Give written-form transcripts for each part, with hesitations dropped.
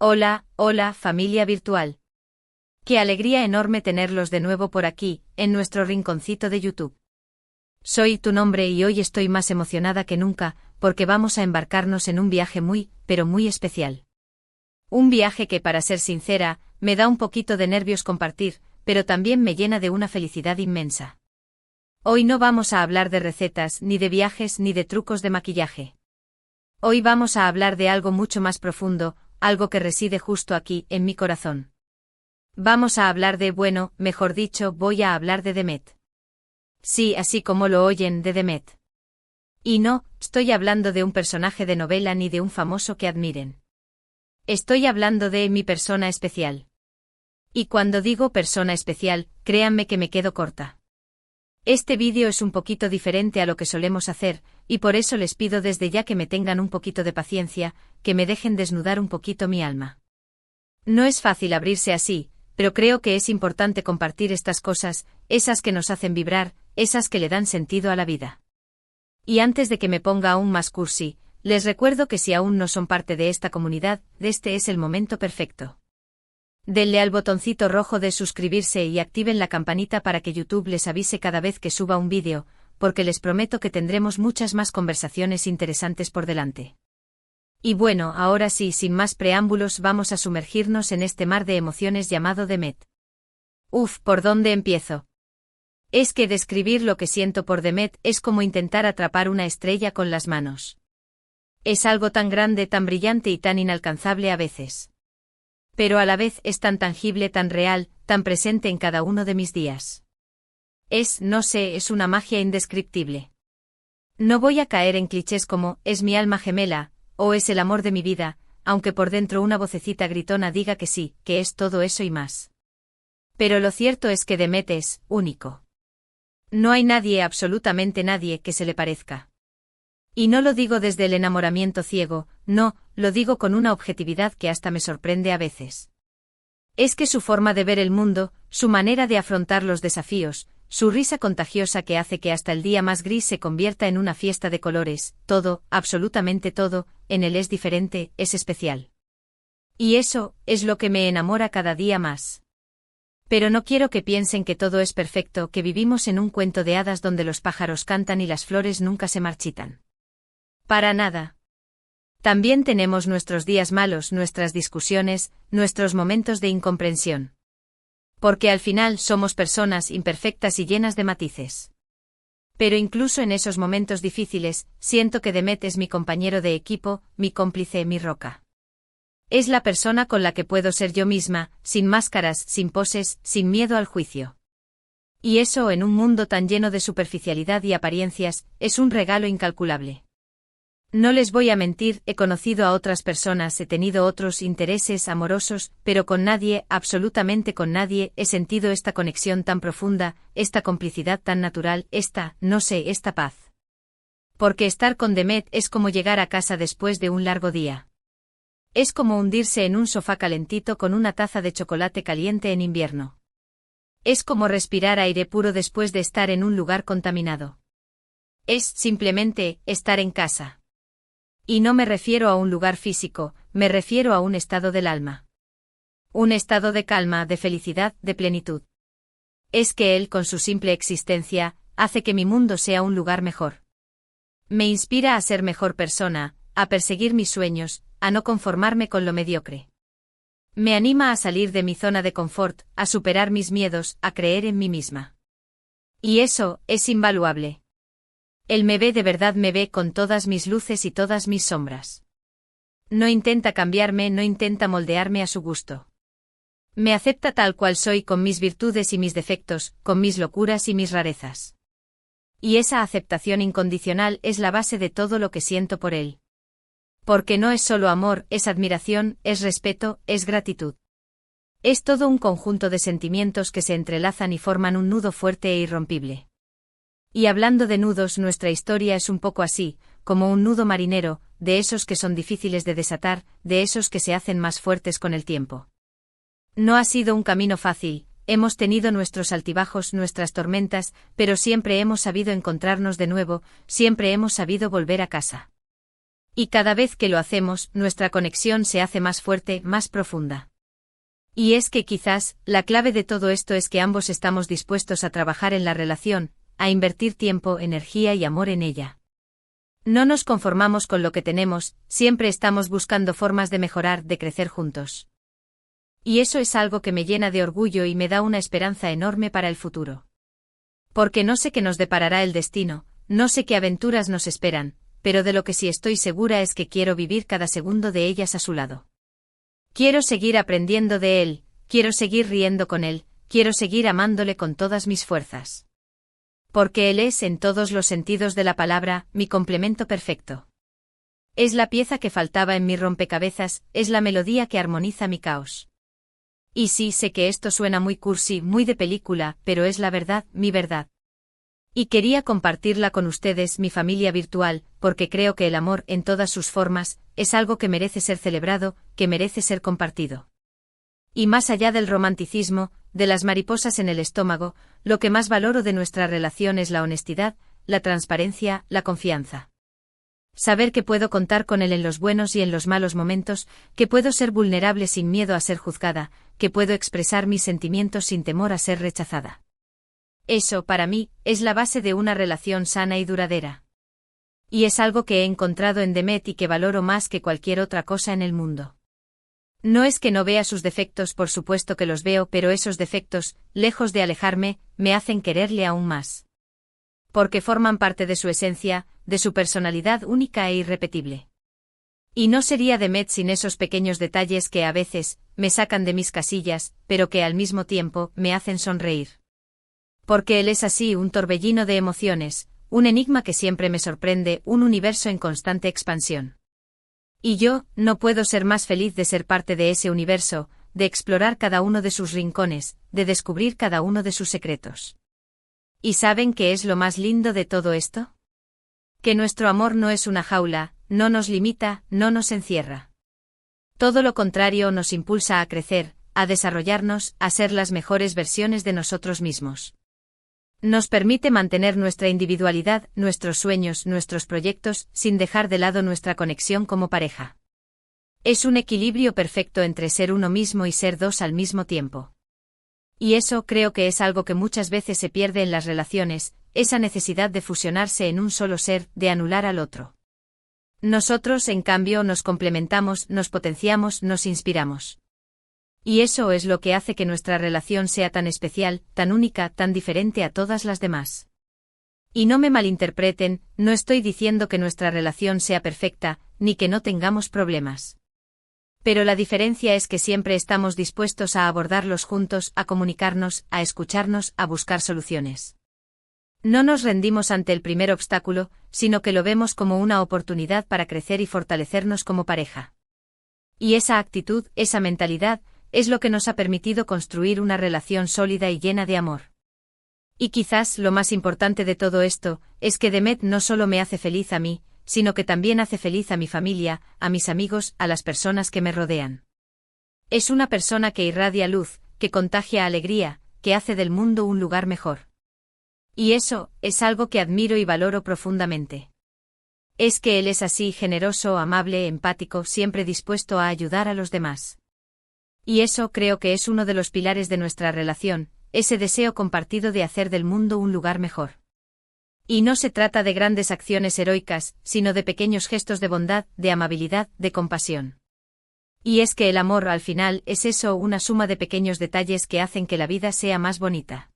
Hola, hola, familia virtual. Qué alegría enorme tenerlos de nuevo por aquí, en nuestro rinconcito de YouTube. Soy tu nombre y hoy estoy más emocionada que nunca, porque vamos a embarcarnos en un viaje muy, pero muy especial. Un viaje que, para ser sincera, me da un poquito de nervios compartir, pero también me llena de una felicidad inmensa. Hoy no vamos a hablar de recetas, ni de viajes, ni de trucos de maquillaje. Hoy vamos a hablar de algo mucho más profundo, algo que reside justo aquí, en mi corazón. Vamos a hablar mejor dicho, voy a hablar de Demet. Sí, así como lo oyen, de Demet. Y no, estoy hablando de un personaje de novela ni de un famoso que admiren. Estoy hablando de mi persona especial. Y cuando digo persona especial, créanme que me quedo corta. Este vídeo es un poquito diferente a lo que solemos hacer, y por eso les pido desde ya que me tengan un poquito de paciencia, que me dejen desnudar un poquito mi alma. No es fácil abrirse así, pero creo que es importante compartir estas cosas, esas que nos hacen vibrar, esas que le dan sentido a la vida. Y antes de que me ponga aún más cursi, les recuerdo que si aún no son parte de esta comunidad, este es el momento perfecto. Denle al botoncito rojo de suscribirse y activen la campanita para que YouTube les avise cada vez que suba un vídeo, porque les prometo que tendremos muchas más conversaciones interesantes por delante. Y bueno, ahora sí, sin más preámbulos, vamos a sumergirnos en este mar de emociones llamado Demet. ¿Por dónde empiezo? Es que describir lo que siento por Demet es como intentar atrapar una estrella con las manos. Es algo tan grande, tan brillante y tan inalcanzable a veces. Pero a la vez es tan tangible, tan real, tan presente en cada uno de mis días. No sé, es una magia indescriptible. No voy a caer en clichés como, es mi alma gemela, o es el amor de mi vida, aunque por dentro una vocecita gritona diga que sí, que es todo eso y más. Pero lo cierto es que Demet es único. No hay nadie, absolutamente nadie, que se le parezca. Y no lo digo desde el enamoramiento ciego, no, lo digo con una objetividad que hasta me sorprende a veces. Es que su forma de ver el mundo, su manera de afrontar los desafíos, su risa contagiosa que hace que hasta el día más gris se convierta en una fiesta de colores, todo, absolutamente todo, en él es diferente, es especial. Y eso, es lo que me enamora cada día más. Pero no quiero que piensen que todo es perfecto, que vivimos en un cuento de hadas donde los pájaros cantan y las flores nunca se marchitan. Para nada. También tenemos nuestros días malos, nuestras discusiones, nuestros momentos de incomprensión. Porque al final somos personas imperfectas y llenas de matices. Pero incluso en esos momentos difíciles, siento que Demet es mi compañero de equipo, mi cómplice, mi roca. Es la persona con la que puedo ser yo misma, sin máscaras, sin poses, sin miedo al juicio. Y eso, en un mundo tan lleno de superficialidad y apariencias, es un regalo incalculable. No les voy a mentir, he conocido a otras personas, he tenido otros intereses amorosos, pero con nadie, absolutamente con nadie, he sentido esta conexión tan profunda, esta complicidad tan natural, esta paz. Porque estar con Demet es como llegar a casa después de un largo día. Es como hundirse en un sofá calentito con una taza de chocolate caliente en invierno. Es como respirar aire puro después de estar en un lugar contaminado. Es, simplemente, estar en casa. Y no me refiero a un lugar físico, me refiero a un estado del alma. Un estado de calma, de felicidad, de plenitud. Es que él, con su simple existencia, hace que mi mundo sea un lugar mejor. Me inspira a ser mejor persona, a perseguir mis sueños, a no conformarme con lo mediocre. Me anima a salir de mi zona de confort, a superar mis miedos, a creer en mí misma. Y eso, es invaluable. Él me ve, de verdad me ve con todas mis luces y todas mis sombras. No intenta cambiarme, no intenta moldearme a su gusto. Me acepta tal cual soy, con mis virtudes y mis defectos, con mis locuras y mis rarezas. Y esa aceptación incondicional es la base de todo lo que siento por él. Porque no es solo amor, es admiración, es respeto, es gratitud. Es todo un conjunto de sentimientos que se entrelazan y forman un nudo fuerte e irrompible. Y hablando de nudos, nuestra historia es un poco así, como un nudo marinero, de esos que son difíciles de desatar, de esos que se hacen más fuertes con el tiempo. No ha sido un camino fácil, hemos tenido nuestros altibajos, nuestras tormentas, pero siempre hemos sabido encontrarnos de nuevo, siempre hemos sabido volver a casa. Y cada vez que lo hacemos, nuestra conexión se hace más fuerte, más profunda. Y es que quizás, la clave de todo esto es que ambos estamos dispuestos a trabajar en la relación, a invertir tiempo, energía y amor en ella. No nos conformamos con lo que tenemos, siempre estamos buscando formas de mejorar, de crecer juntos. Y eso es algo que me llena de orgullo y me da una esperanza enorme para el futuro. Porque no sé qué nos deparará el destino, no sé qué aventuras nos esperan, pero de lo que sí estoy segura es que quiero vivir cada segundo de ellas a su lado. Quiero seguir aprendiendo de él, quiero seguir riendo con él, quiero seguir amándole con todas mis fuerzas. Porque él es, en todos los sentidos de la palabra, mi complemento perfecto. Es la pieza que faltaba en mi rompecabezas, es la melodía que armoniza mi caos. Y sí, sé que esto suena muy cursi, muy de película, pero es la verdad, mi verdad. Y quería compartirla con ustedes, mi familia virtual, porque creo que el amor, en todas sus formas, es algo que merece ser celebrado, que merece ser compartido. Y más allá del romanticismo, de las mariposas en el estómago, lo que más valoro de nuestra relación es la honestidad, la transparencia, la confianza. Saber que puedo contar con él en los buenos y en los malos momentos, que puedo ser vulnerable sin miedo a ser juzgada, que puedo expresar mis sentimientos sin temor a ser rechazada. Eso, para mí, es la base de una relación sana y duradera. Y es algo que he encontrado en Demet y que valoro más que cualquier otra cosa en el mundo. No es que no vea sus defectos, por supuesto que los veo, pero esos defectos, lejos de alejarme, me hacen quererle aún más. Porque forman parte de su esencia, de su personalidad única e irrepetible. Y no sería Demet sin esos pequeños detalles que a veces me sacan de mis casillas, pero que al mismo tiempo me hacen sonreír. Porque él es así, un torbellino de emociones, un enigma que siempre me sorprende, un universo en constante expansión. Y yo, no puedo ser más feliz de ser parte de ese universo, de explorar cada uno de sus rincones, de descubrir cada uno de sus secretos. ¿Y saben qué es lo más lindo de todo esto? Que nuestro amor no es una jaula, no nos limita, no nos encierra. Todo lo contrario, nos impulsa a crecer, a desarrollarnos, a ser las mejores versiones de nosotros mismos. Nos permite mantener nuestra individualidad, nuestros sueños, nuestros proyectos, sin dejar de lado nuestra conexión como pareja. Es un equilibrio perfecto entre ser uno mismo y ser dos al mismo tiempo. Y eso creo que es algo que muchas veces se pierde en las relaciones, esa necesidad de fusionarse en un solo ser, de anular al otro. Nosotros, en cambio, nos complementamos, nos potenciamos, nos inspiramos. Y eso es lo que hace que nuestra relación sea tan especial, tan única, tan diferente a todas las demás. Y no me malinterpreten, no estoy diciendo que nuestra relación sea perfecta, ni que no tengamos problemas. Pero la diferencia es que siempre estamos dispuestos a abordarlos juntos, a comunicarnos, a escucharnos, a buscar soluciones. No nos rendimos ante el primer obstáculo, sino que lo vemos como una oportunidad para crecer y fortalecernos como pareja. Y esa actitud, esa mentalidad, es lo que nos ha permitido construir una relación sólida y llena de amor. Y quizás lo más importante de todo esto, es que Demet no solo me hace feliz a mí, sino que también hace feliz a mi familia, a mis amigos, a las personas que me rodean. Es una persona que irradia luz, que contagia alegría, que hace del mundo un lugar mejor. Y eso, es algo que admiro y valoro profundamente. Es que él es así, generoso, amable, empático, siempre dispuesto a ayudar a los demás. Y eso creo que es uno de los pilares de nuestra relación, ese deseo compartido de hacer del mundo un lugar mejor. Y no se trata de grandes acciones heroicas, sino de pequeños gestos de bondad, de amabilidad, de compasión. Y es que el amor al final es eso, una suma de pequeños detalles que hacen que la vida sea más bonita.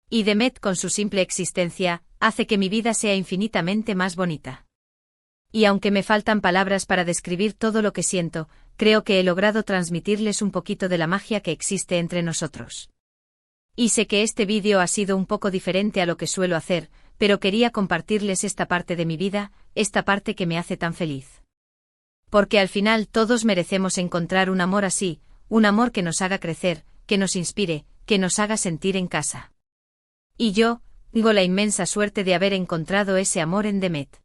Y Demet, con su simple existencia, hace que mi vida sea infinitamente más bonita. Y aunque me faltan palabras para describir todo lo que siento, creo que he logrado transmitirles un poquito de la magia que existe entre nosotros. Y sé que este vídeo ha sido un poco diferente a lo que suelo hacer, pero quería compartirles esta parte de mi vida, esta parte que me hace tan feliz. Porque al final todos merecemos encontrar un amor así, un amor que nos haga crecer, que nos inspire, que nos haga sentir en casa. Y yo, tengo la inmensa suerte de haber encontrado ese amor en Demet.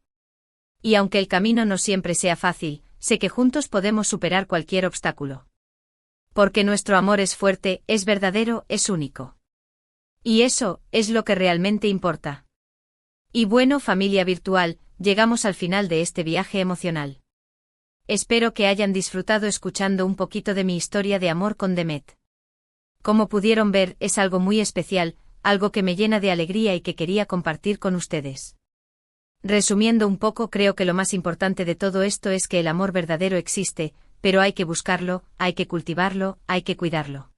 Y aunque el camino no siempre sea fácil, sé que juntos podemos superar cualquier obstáculo. Porque nuestro amor es fuerte, es verdadero, es único. Y eso, es lo que realmente importa. Y bueno, familia virtual, llegamos al final de este viaje emocional. Espero que hayan disfrutado escuchando un poquito de mi historia de amor con Demet. Como pudieron ver, es algo muy especial, algo que me llena de alegría y que quería compartir con ustedes. Resumiendo un poco, creo que lo más importante de todo esto es que el amor verdadero existe, pero hay que buscarlo, hay que cultivarlo, hay que cuidarlo.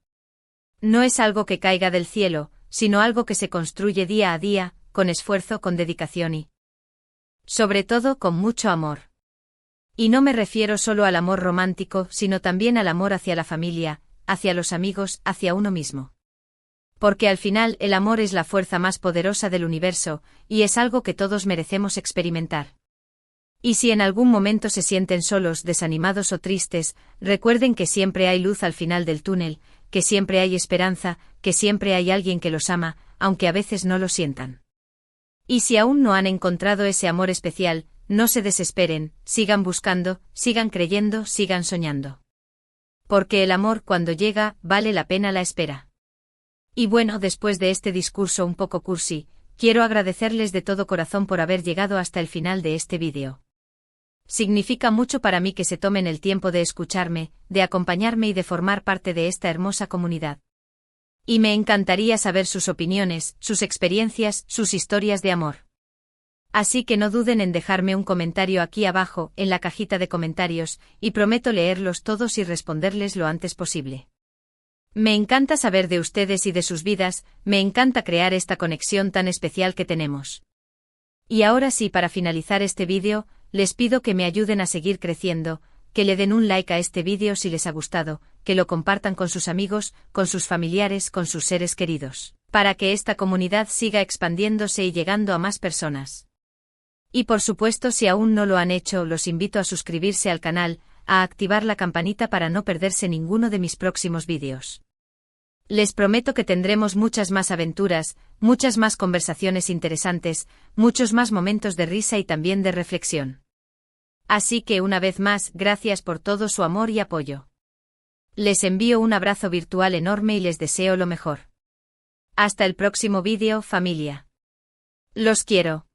No es algo que caiga del cielo, sino algo que se construye día a día, con esfuerzo, con dedicación y, sobre todo, con mucho amor. Y no me refiero solo al amor romántico, sino también al amor hacia la familia, hacia los amigos, hacia uno mismo. Porque al final el amor es la fuerza más poderosa del universo, y es algo que todos merecemos experimentar. Y si en algún momento se sienten solos, desanimados o tristes, recuerden que siempre hay luz al final del túnel, que siempre hay esperanza, que siempre hay alguien que los ama, aunque a veces no lo sientan. Y si aún no han encontrado ese amor especial, no se desesperen, sigan buscando, sigan creyendo, sigan soñando. Porque el amor, cuando llega, vale la pena la espera. Y bueno, después de este discurso un poco cursi, quiero agradecerles de todo corazón por haber llegado hasta el final de este vídeo. Significa mucho para mí que se tomen el tiempo de escucharme, de acompañarme y de formar parte de esta hermosa comunidad. Y me encantaría saber sus opiniones, sus experiencias, sus historias de amor. Así que no duden en dejarme un comentario aquí abajo, en la cajita de comentarios, y prometo leerlos todos y responderles lo antes posible. Me encanta saber de ustedes y de sus vidas, me encanta crear esta conexión tan especial que tenemos. Y ahora sí, para finalizar este vídeo, les pido que me ayuden a seguir creciendo, que le den un like a este vídeo si les ha gustado, que lo compartan con sus amigos, con sus familiares, con sus seres queridos, para que esta comunidad siga expandiéndose y llegando a más personas. Y por supuesto, si aún no lo han hecho, los invito a suscribirse al canal, a activar la campanita para no perderse ninguno de mis próximos vídeos. Les prometo que tendremos muchas más aventuras, muchas más conversaciones interesantes, muchos más momentos de risa y también de reflexión. Así que una vez más, gracias por todo su amor y apoyo. Les envío un abrazo virtual enorme y les deseo lo mejor. Hasta el próximo vídeo, familia. Los quiero.